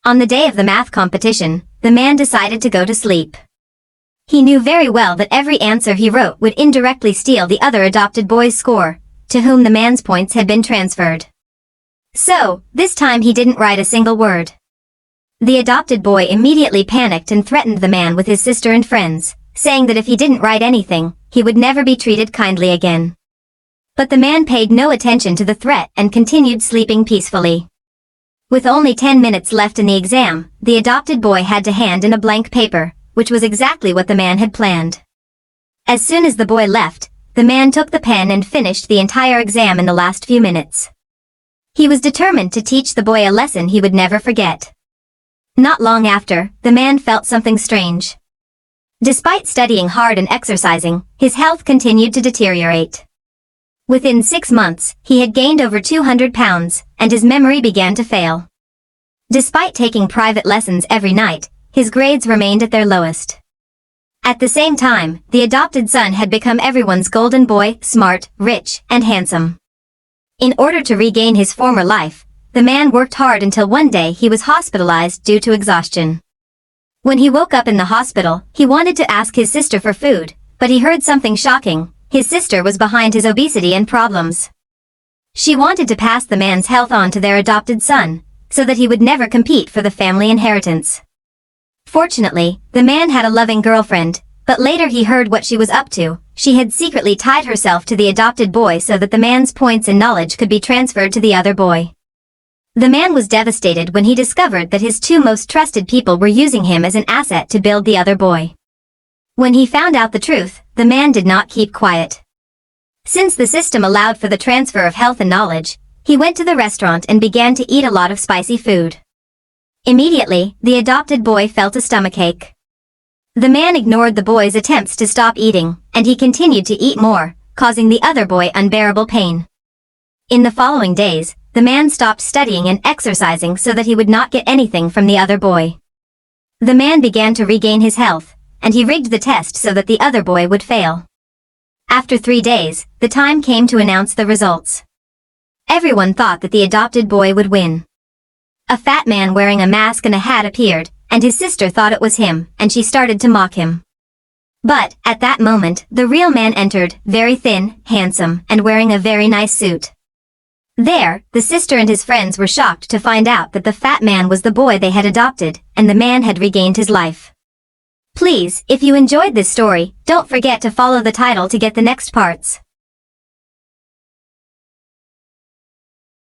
On the day of the math competition, the man decided to go to sleep. He knew very well that every answer he wrote would indirectly steal the other adopted boy's score, to whom the man's points had been transferred. So, this time he didn't write a single word. The adopted boy immediately panicked and threatened the man with his sister and friends, saying that if he didn't write anything, he would never be treated kindly again. But the man paid no attention to the threat and continued sleeping peacefully. With only 10 minutes left in the exam, the adopted boy had to hand in a blank paper, which was exactly what the man had planned. As soon as the boy left, the man took the pen and finished the entire exam in the last few minutes. He was determined to teach the boy a lesson he would never forget. Not long after, the man felt something strange. Despite studying hard and exercising, his health continued to deteriorate. Within 6 months, he had gained over 200 pounds, and his memory began to fail. Despite taking private lessons every night, his grades remained at their lowest. At the same time, the adopted son had become everyone's golden boy, smart, rich, and handsome. In order to regain his former life, the man worked hard until one day he was hospitalized due to exhaustion. When he woke up in the hospital, he wanted to ask his sister for food, but he heard something shocking. His sister was behind his obesity and problems. She wanted to pass the man's health on to their adopted son, so that he would never compete for the family inheritance. Fortunately, the man had a loving girlfriend, but later he heard what she was up to. She had secretly tied herself to the adopted boy so that the man's points and knowledge could be transferred to the other boy. The man was devastated when he discovered that his two most trusted people were using him as an asset to build the other boy. When he found out the truth, the man did not keep quiet. Since the system allowed for the transfer of health and knowledge, he went to the restaurant and began to eat a lot of spicy food. Immediately, the adopted boy felt a stomachache. The man ignored the boy's attempts to stop eating, and he continued to eat more, causing the other boy unbearable pain. In the following days, the man stopped studying and exercising so that he would not get anything from the other boy. The man began to regain his health, and he rigged the test so that the other boy would fail. After 3 days, the time came to announce the results. Everyone thought that the adopted boy would win. A fat man wearing a mask and a hat appeared, and his sister thought it was him, and she started to mock him. But, at that moment, the real man entered, very thin, handsome, and wearing a very nice suit. There, the sister and his friends were shocked to find out that the fat man was the boy they had adopted, and the man had regained his life. Please, if you enjoyed this story, don't forget to follow the title to get the next parts.